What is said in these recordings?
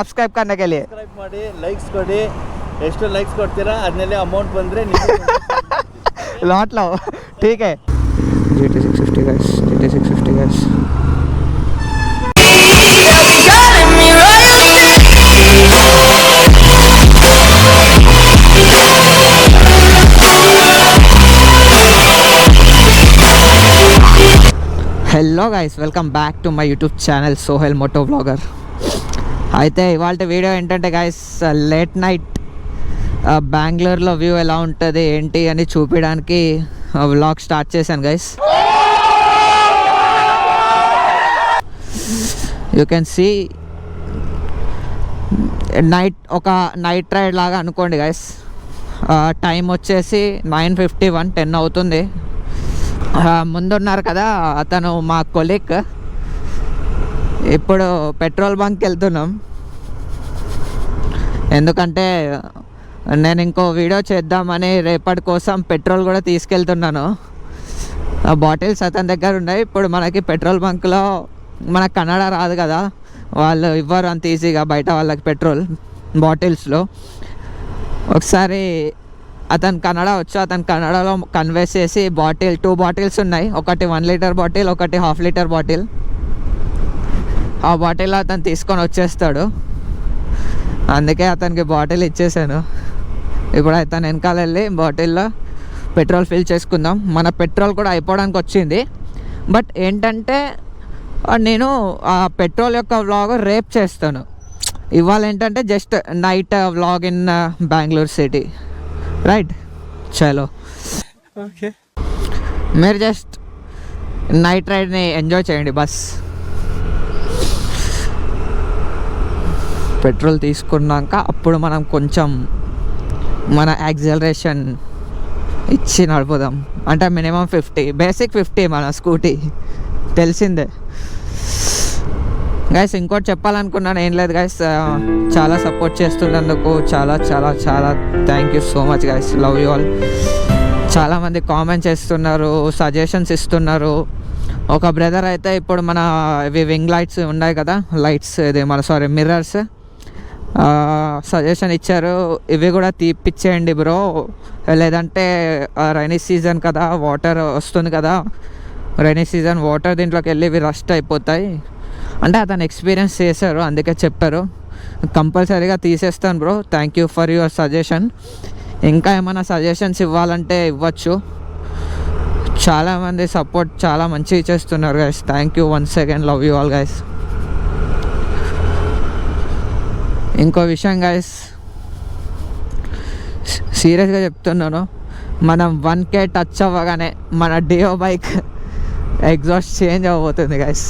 Subscribe करने के लिए ಸಬ್ಸ್ಕ್ರೈಬ್ ಮಾಡಿ ಲೈಕ್ಸ್ ಕೊಡಿ ಎಷ್ಟು ಲೈಕ್ಸ್ ಕೊಡ್ತೀರಾ ಅದನ್ನೆಲ್ಲ ಅಮೌಂಟ್ ಬಂದರೆ लौट लो ठीक है GT 650 guys GT 650 guys hello guys welcome back to my YouTube channel Sohel moto vlogger. అయితే ఇవాళ వీడియో ఏంటంటే గైస్ లేట్ నైట్ బెంగళూరులో వ్యూ ఎలా ఉంటుంది ఏంటి అని చూపించడానికి వ్లాగ్ స్టార్ట్ చేశాను guys. You can see night ride లాగా అనుకోండి గైస్. టైం వచ్చేసి 9:51 10 అవుతుంది. ముందున్నారు కదా అతను మా కొలీగ్. ఇప్పుడు పెట్రోల్ బంక్కి వెళ్తున్నాం ఎందుకంటే నేను ఇంకో వీడియో చేద్దామని రేపటి కోసం పెట్రోల్ కూడా తీసుకెళ్తున్నాను. ఆ బాటిల్స్ అతని దగ్గర ఉన్నాయి. ఇప్పుడు మనకి పెట్రోల్ బంక్లో మనకు కన్నడ రాదు కదా, వాళ్ళు ఇవ్వరు అంత ఈజీగా బయట వాళ్ళకి పెట్రోల్ బాటిల్స్లో. ఒకసారి అతను కన్నడ వచ్చు, అతను కన్నడలో కన్వే చేసి 2 బాటిల్స్ ఉన్నాయి, ఒకటి 1 లీటర్ బాటిల్, ఒకటి 1/2 లీటర్ బాటిల్. ఆ బాటిల్ అతను తీసుకొని వచ్చేస్తాడు, అందుకే అతనికి బాటిల్ ఇచ్చేసాను. ఇప్పుడు అతను వెనకాల వెళ్ళి బాటిల్లో పెట్రోల్ ఫిల్ చేసుకుందాం. మన పెట్రోల్ కూడా అయిపోవడానికి వచ్చింది. బట్ ఏంటంటే నేను ఆ పెట్రోల్ యొక్క వ్లాగ్ రేపు చేస్తాను. ఇవాళ ఏంటంటే just night vlog in Bengaluru city. Right, చలో ఓకే. మీరు జస్ట్ నైట్ రైడ్ని ఎంజాయ్ చేయండి బస్. పెట్రోల్ తీసుకున్నాక అప్పుడు మనం కొంచెం మన యాక్సిలరేషన్ ఇచ్చి నడుపుదాం. అంటే మినిమం 50, బేసిక్ 50 మన స్కూటీ తెలిసిందే గైస్. ఇంకోటి చెప్పాలనుకున్నాను, ఏం లేదు గైస్, చాలా సపోర్ట్ చేస్తున్నందుకు చాలా చాలా చాలా thank you so much guys. Love you all. చాలామంది కామెంట్ చేస్తున్నారు, సజెషన్స్ ఇస్తున్నారు. ఒక బ్రదర్ అయితే ఇప్పుడు మన ఇవి వింగ్ లైట్స్ ఉన్నాయి కదా, లైట్స్ ఇది మన మిర్రర్స్ సజెషన్ ఇచ్చారు. ఇవి కూడా తీపిచ్చేయండి బ్రో, లేదంటే రైనీ సీజన్ కదా, వాటర్ వస్తుంది కదా, రైనీ సీజన్ వాటర్ దీంట్లోకి వెళ్ళి ఇవి రస్ట్ అయిపోతాయి అంటే అతను ఎక్స్పీరియన్స్ చేశారు, అందుకే చెప్పారు. కంపల్సరీగా తీసేస్తాను bro. Thank you for your suggestion. ఇంకా ఏమైనా సజెషన్స్ ఇవ్వాలంటే ఇవ్వచ్చు. చాలామంది సపోర్ట్ చాలా మంచిగా చేస్తున్నారు guys. Thank you once again. Love you all guys. ఇంకో విషయం గైస్, సీరియస్గా చెప్తున్నాను, మనం 1K టచ్ అవ్వగానే మన డియో బైక్ ఎగ్జాస్ట్ చేంజ్ అవ్వబోతుంది గైస్.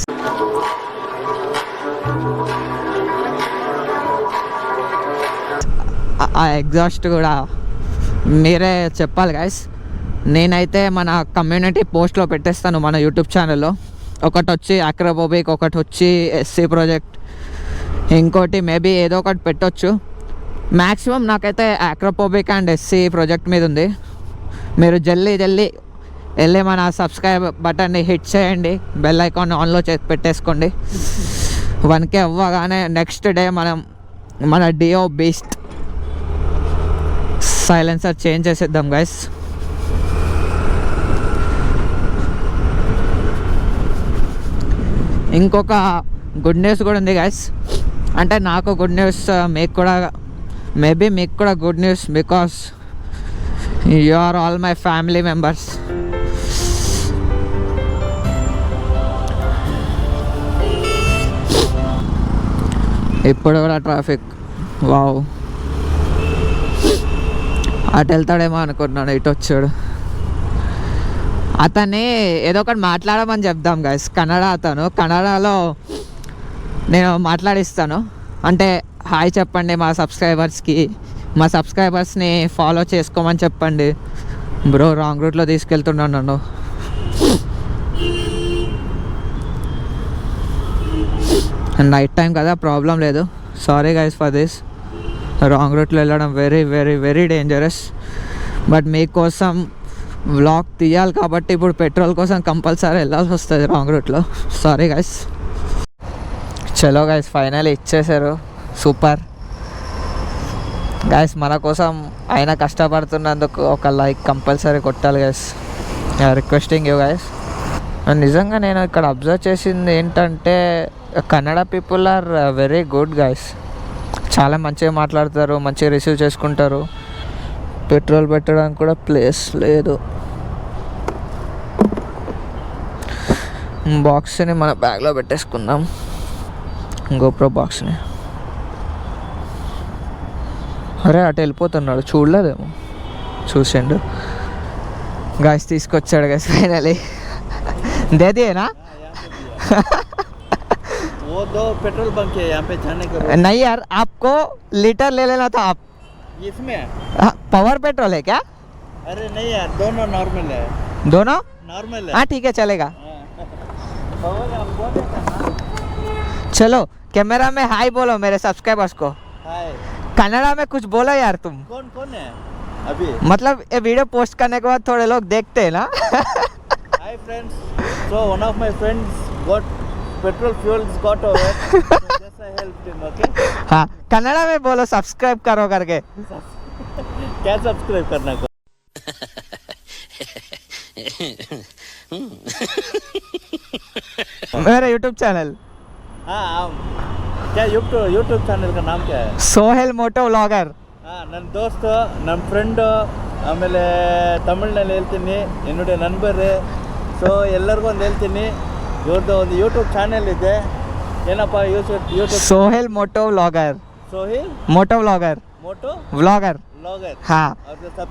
ఆ ఎగ్జాస్ట్ కూడా మీరే చెప్పాలి గైస్. నేనైతే మన కమ్యూనిటీ పోస్ట్లో పెట్టేస్తాను మన యూట్యూబ్ ఛానల్లో. ఒకటి వచ్చి అక్రోపోబిక్, ఒకటి వచ్చి SC ప్రాజెక్ట్, ఇంకోటి మేబీ ఏదో ఒకటి పెట్టవచ్చు. మ్యాక్సిమం నాకైతే అక్రోపోబిక్ అండ్ SC ప్రాజెక్ట్ మీద ఉంది. మీరు జల్దీ వెళ్ళి మన సబ్స్క్రైబ్ బటన్ని హిట్ చేయండి, బెల్ ఐకాన్ ఆన్లో పెట్టేసుకోండి. 1K అవ్వగానే నెక్స్ట్ డే మన డియో బీస్ట్ సైలెన్సర్ చేంజ్ చేసేద్దాం గైస్. ఇంకొక గుడ్ న్యూస్ కూడా ఉంది గైస్. అంటే నాకు గుడ్ న్యూస్, మీకు కూడా మేబీ మీకు కూడా good news, because you are all my family members. ఇప్పుడు కూడా ట్రాఫిక్, వావ్. అటు వెళ్తాడేమో అనుకుంటున్నాను, ఇటు వచ్చాడు. అతన్ని ఏదో ఒకటి మాట్లాడమని చెప్దాం గైస్. కన్నడలో నేను మాట్లాడిస్తాను. అంటే హాయ్ చెప్పండి మా సబ్స్క్రైబర్స్ని ఫాలో చేసుకోమని చెప్పండి. బ్రో రాంగ్ రూట్లో తీసుకెళ్తున్నాను నన్ను. నైట్ టైం కదా, ప్రాబ్లం లేదు. Sorry guys for this. Wrong రూట్లో వెళ్ళడం very very very dangerous. But మీకోసం వ్లాగ్ తీయాలి కాబట్టి ఇప్పుడు పెట్రోల్ కోసం కంపల్సరీ వెళ్ళాల్సి వస్తుంది రాంగ్ రూట్లో. Sorry guys. చలో గైస్, ఫైనల్ ఇచ్చేసారు సూపర్ గైస్. మన కోసం ఆయన కష్టపడుతున్నందుకు ఒక లైక్ కంపల్సరీ కొట్టాలి గైస్. Requesting you guys. నిజంగా నేను ఇక్కడ అబ్జర్వ్ చేసింది ఏంటంటే Kannada people are very good guys. చాలా మంచిగా మాట్లాడతారు, మంచిగా రిసీవ్ చేసుకుంటారు. పెట్రోల్ పెట్టడానికి కూడా ప్లేస్ లేదు. బాక్స్ని మన బ్యాగ్లో పెట్టేసుకుందాం, గోప్రో బాక్స్ని. అరే అటు వెళ్ళిపోతున్నాడు, చూడలేదేమో. చూసిండు గాయస్, తీసుకొచ్చాడు గాయస్ ఫైనలీ. దేదేనా वो दो पेट्रोल बंक है यहाँ पे जाने का। नहीं यार, आपको लीटर ले लेना था आप. इसमें पावर पेट्रोल है क्या? अरे नहीं यार, दोनों नॉर्मल है। दोनों नॉर्मल है। हाँ ठीक है, चलेगा. पावर आप बोले था ना। चलो कैमरा में हाय बोलो मेरे सब्सक्राइबर्स को. हाय। कन्नड़ा में कुछ बोलो यार तुम. कौन कौन है अभी? मतलब ये वीडियो पोस्ट करने के बाद थोड़े लोग देखते हैं ना. Hi friends, so one of my friends got petrol fuels got over, so just I helped him, okay? हाँ कन्नड़ा में बोलो सब्सक्राइब करो करके. क्या सब्सक्राइब करना को? मेरा यूट्यूब चैनल. हाँ क्या यूट्यूब चैनल का नाम क्या है? Sohail moto vlogger. ಹಾಂ, ನನ್ನ ದೋಸ್ತು, ನನ್ನ ಫ್ರೆಂಡು, ಆಮೇಲೆ ತಮಿಳ್ನಲ್ಲಿ ಹೇಳ್ತೀನಿ, ಇನ್ನೊಂದು ನನ್ಬರು. ಸೊ ಎಲ್ಲರಿಗೂ ಒಂದು ಹೇಳ್ತೀನಿ, ಇವ್ರದ್ದು ಒಂದು ಯೂಟ್ಯೂಬ್ ಚಾನೆಲ್ ಇದೆ. ಏನಪ್ಪ YouTube? Sohel moto vlogger. Sohil moto vlogger. Moto vlogger. Blogger. हाँ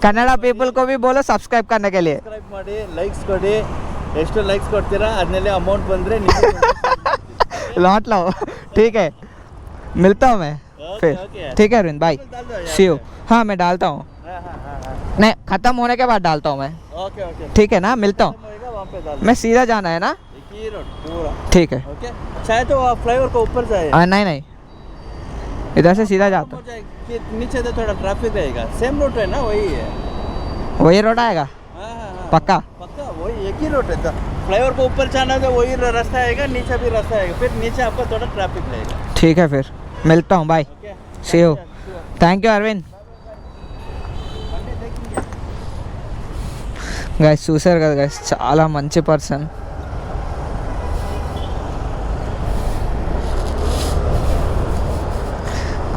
कन्नड़ा पीपल को भी बोलो सब्सक्राइब करने के लिए. ಸಬ್ಸ್ಕ್ರೈಬ್ ಮಾಡಿ, ಲೈಕ್ಸ್ ಕೊಡಿ. ಎಷ್ಟು ಲೈಕ್ಸ್ ಕೊಡ್ತೀರಾ ಅದನ್ನೆಲ್ಲ ಅಮೌಂಟ್ ಬಂದರೆ लौट लो. ठीक है, मिलता हूँ मैं फिर. ठीक है अरविंद, बाय, सी यू. हाँ मैं डालता हूँ. नहीं, ख़त्म होने के बाद डालता हूँ मैं. ओके ओके, ठीक है ना, मिलता हूँ. वहाँ पे डाल. मैं सीधा जाना है ना. एक ही रोड पूरा. ठीक है. ओके, चाहे तो आप फ्लाईओवर को ऊपर जाए. नहीं नहीं, इधर से सीधा जाता हूँ. नीचे तो थोड़ा ट्रैफिक रहेगा. सेम रूट है ना, वही है. वही रोड आएगा हाँ हाँ हाँ, पक्का. पक्का वही एक ही रूट है. तो फ्लाईओवर को ऊपर जाना तो वही रास्ता आएगा, नीचे भी रास्ता आएगा. फिर नीचे आपको थोड़ा ट्रैफिक रहेगा. ठीक है फिर मिलता हूँ, bye, okay, see you. Thank you Aravind. Guys చూసారు కదా గైస్, చాలా మంచి పర్సన్.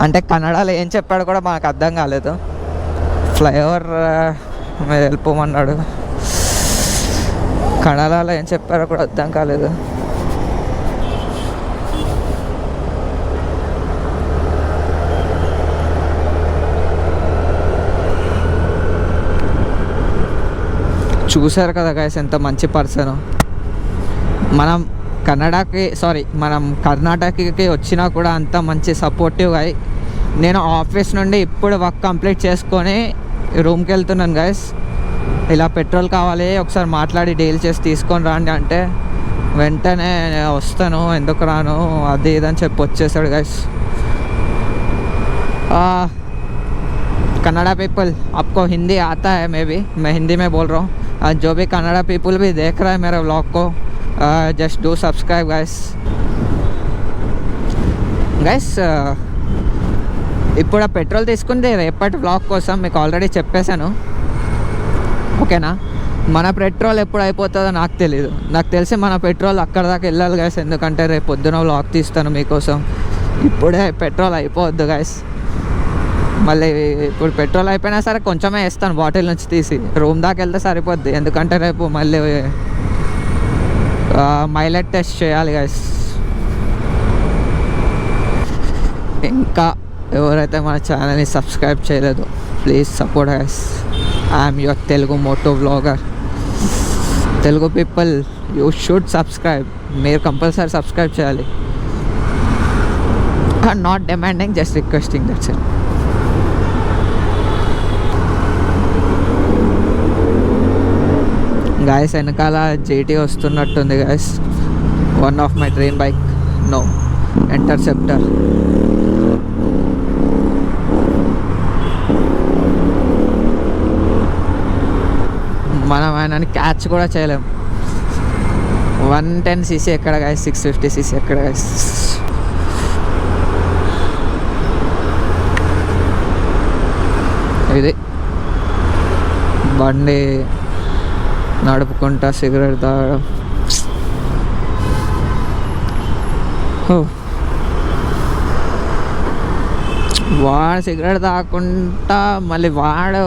అంటే కన్నడలో ఏం చెప్పాడు కూడా మనకు అర్థం కాలేదు. ఫ్లైఓవర్ మీద వెళ్ళిపోమన్నాడు, కన్నడలో ఏం చెప్పారో కూడా అర్థం కాలేదు. చూసారు కదా గైస్, ఎంత మంచి పర్సన్. మనం మనం కర్ణాటకకి వచ్చినా కూడా అంత మంచి సపోర్టివ్ అయి, నేను ఆఫీస్ నుండి ఇప్పుడు వర్క్ కంప్లీట్ చేసుకొని రూమ్కి వెళ్తున్నాను గైస్. ఇలా పెట్రోల్ కావాలి, ఒకసారి మాట్లాడి డీల్ చేసి తీసుకొని రండి అంటే వెంటనే వస్తాను, ఎందుకు రాను, అది ఇదని చెప్పి వచ్చేసాడు గైస్. कन्नड़ा पीपल आपको हिंदी आता है? मैं हिंदी में बोल रहा हूँ. जो भी कन्नड़ा पीपल भी देख रहा है मेरे व्लॉग को, जस्ट डू सब्सक्राइब गाइस. ఇప్పుడు పెట్రోల్ తీసుకుంటే రేపటి వ్లాగ్ కోసం మీకు ఆల్రెడీ చెప్పేశాను, ఓకేనా. మన పెట్రోల్ ఎప్పుడు అయిపోతుందో నాకు తెలియదు. నాకు తెలిసి మన పెట్రోల్ అక్కడ దాకా వెళ్ళాలి గైస్, ఎందుకంటే రేపు పొద్దున వ్లాగ్ తీస్తాను మీకోసం. ఇప్పుడే పెట్రోల్ అయిపోవద్దు గైస్. మళ్ళీ ఇప్పుడు పెట్రోల్ అయిపోయినా సరే కొంచెమే వేస్తాను బాటిల్ నుంచి తీసి, రూమ్ దాకా వెళ్తే సరిపోద్ది. ఎందుకంటే రేపు మళ్ళీ మైలేజ్ టెస్ట్ చేయాలి గైస్. ఇంకా ఎవరైతే మన ఛానల్ని సబ్స్క్రైబ్ చేయలేదు, please support guys. I'm your Telugu moto vlogger. Telugu people you should subscribe. మీరు కంపల్సరీ సబ్స్క్రైబ్ చేయాలి. Not demanding, just requesting, that's it. Guys వెనకాల జీటీ వస్తున్నట్టుంది guys. One of my dream bike, no Interceptor. మనం ఆయనని క్యాచ్ కూడా చేయలేం. 110cc ఎక్కడ guys, 650cc ఎక్కడ గాయస్. ఇది బండి నడుపుకుంటా సిగరెట్ తాగడం. వాడు సిగరెట్ తాగకుండా మళ్ళీ వాడు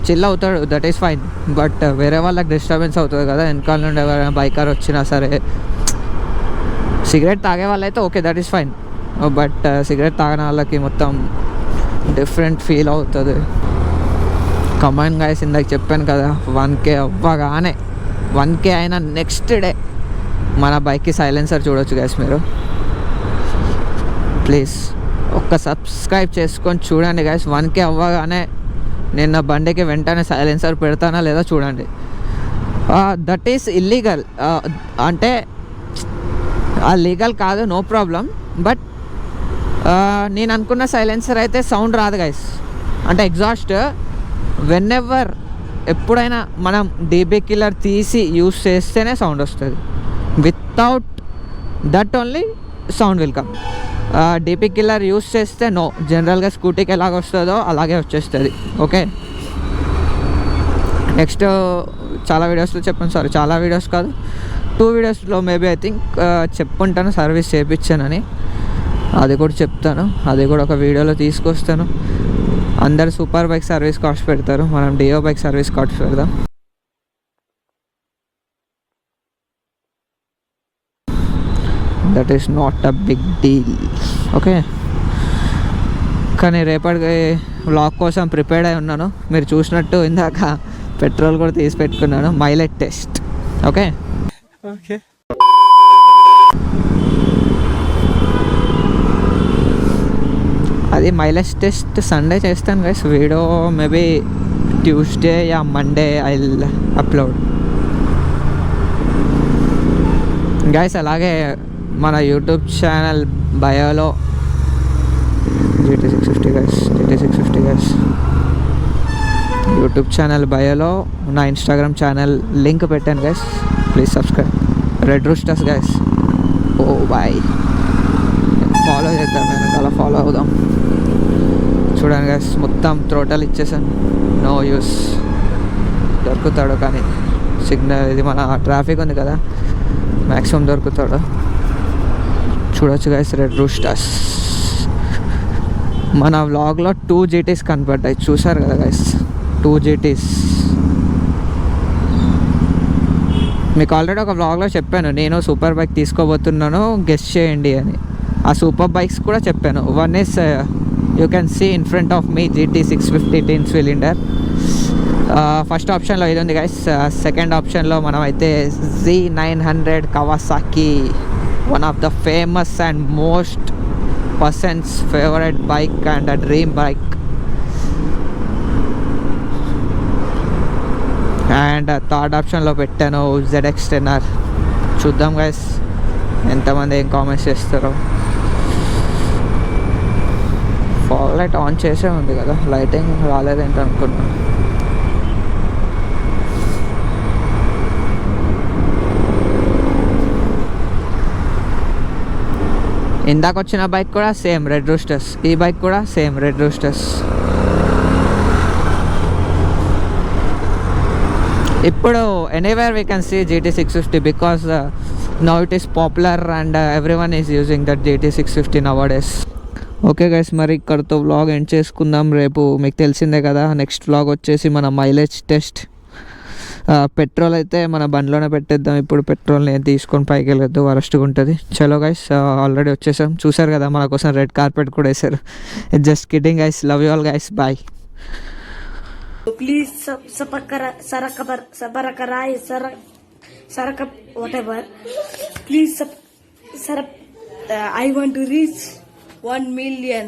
చిల్ అవుతాడు, దట్ ఈస్ ఫైన్. బట్ వేరే వాళ్ళకి డిస్టర్బెన్స్ అవుతుంది కదా, వెనకాల నుండి ఎవరైనా బైకర్ వచ్చినా సరే. సిగరెట్ తాగే వాళ్ళైతే okay, that is fine. But cigarette తాగిన వాళ్ళకి మొత్తం డిఫరెంట్ ఫీల్ అవుతుంది. కమాండ్ గైస్, ఇందాక చెప్పాను కదా 1K అవ్వగానే 1K అయినా నెక్స్ట్ డే మన బైక్కి సైలెన్సర్ చూడొచ్చు గైస్ మీరు. ప్లీజ్ ఒక్క సబ్స్క్రైబ్ చేసుకొని చూడండి గైస్. 1K అవ్వగానే నేను నా బండికి వెంటనే సైలెన్సర్ పెడతానా లేదా చూడండి. దట్ ఈస్ ఇల్లీగల్, అంటే లీగల్ కాదు, నో ప్రాబ్లం. బట్ నేను అనుకున్న సైలెన్సర్ అయితే సౌండ్ రాదు గైస్. అంటే ఎగ్జాస్ట్ వెన్ ఎవర్ ఎప్పుడైనా మనం డీబీ కిల్లర్ తీసి యూస్ చేస్తేనే సౌండ్ వస్తుంది. Without that only sound will come. DP killer use చేస్తే నో. జనరల్గా స్కూటీకి ఎలాగ వస్తుందో అలాగే వచ్చేస్తుంది. ఓకే, నెక్స్ట్ చాలా వీడియోస్లో చెప్పాను, సారీ చాలా వీడియోస్ కాదు 2 వీడియోస్లో మేబీ ఐ థింక్ చెప్పుంటాను సర్వీస్ చేయించానని. అది కూడా చెప్తాను, అది కూడా ఒక వీడియోలో తీసుకొస్తాను. అందరు సూపర్ బైక్ సర్వీస్ కాస్ట్ పెడతారు, మనం డియో బైక్ సర్వీస్ కాస్ట్ పెడదాం. That is not a big deal. Okay, కానీ రేపటి వ్లాగ్ కోసం ప్రిపేర్డ్ అయి ఉన్నాను. మీరు చూసినట్టు ఇందాక పెట్రోల్ కూడా తీసి పెట్టుకున్నాను, మైలేజ్ టెస్ట్. ఓకే ఓకే, అది మైలేజ్ టెస్ట్ సండే చేస్తాను గైస్. వీడియో మేబీ ట్యూస్డే యా Monday I will upload guys. అలాగే మన యూట్యూబ్ ఛానల్ బయోలో GT650 guys, GT650 guys YouTube channel బయోలో నా ఇన్స్టాగ్రామ్ ఛానల్ లింక్ పెట్టాను guys. Please subscribe. Red Roosters guys. Oh boy, follow చేద్దాం, నేను అలా ఫాలో అవుదాం. చూడండి గైస్, మొత్తం థ్రోటల్ ఇచ్చేసాను, నో యూస్. దొరుకుతాడు కానీ సిగ్నల్, ఇది మన ట్రాఫిక్ ఉంది కదా, మ్యాక్సిమం దొరుకుతాడు. చూడొచ్చు గైస్, రెడ్ రూస్టర్స్. మన వ్లాగ్లో 2 GTs కనపడ్డాయి, చూసారు కదా గైస్, 2 GTs. మీకు ఆల్రెడీ ఒక వ్లాగ్లో చెప్పాను, నేను సూపర్ బైక్ తీసుకోబోతున్నాను, గెస్ట్ చేయండి అని. ఆ సూపర్ బైక్స్ కూడా చెప్పాను. One is you can see in front of me GT650 twin cylinder. First ఆప్షన్లో ఇది ఉంది గైస్. సెకండ్ ఆప్షన్లో మనం అయితే Z900 Kawasaki, one of the famous and most persons favourite bike and a dream bike. And third ఆప్షన్లో పెట్టాను ZX10R. చూద్దాం guys ఎంతమంది ఏం కామెంట్స్ చేస్తారో. ఫాగ్ లైట్ ఆన్ చేసే ఉంది కదా, లైటింగ్ రాలేదేంటి అనుకున్నాను. ఇందాక వచ్చిన బైక్ కూడా సేమ్ రెడ్ రూస్టర్స్, ఈ బైక్ కూడా సేమ్ రెడ్ రూస్టర్స్. ఇప్పుడు anywhere we can see GT650 because now it is popular and every one is using that GT650 nowadays. Okay guys, మరి ఇక్కడతో వ్లాగ్ ఎండ్ చేసుకుందాం. రేపు మీకు తెలిసిందే కదా, నెక్స్ట్ వ్లాగ్ వచ్చేసి మన మైలేజ్ టెస్ట్. పెట్రోల్ అయితే మన బండిలోనే పెట్టేద్దాం. ఇప్పుడు పెట్రోల్ నేను తీసుకొని పైకి వెళ్ళొద్దు, వరస్ట్గా ఉంటుంది. చలో గైస్, ఆల్రెడీ వచ్చేసాం. చూసారు కదా, మన కోసం రెడ్ కార్పెట్ కూడా వేసారు. Just kidding guys, love you all guys, bye. Please whatever. Please I want to reach 1 million.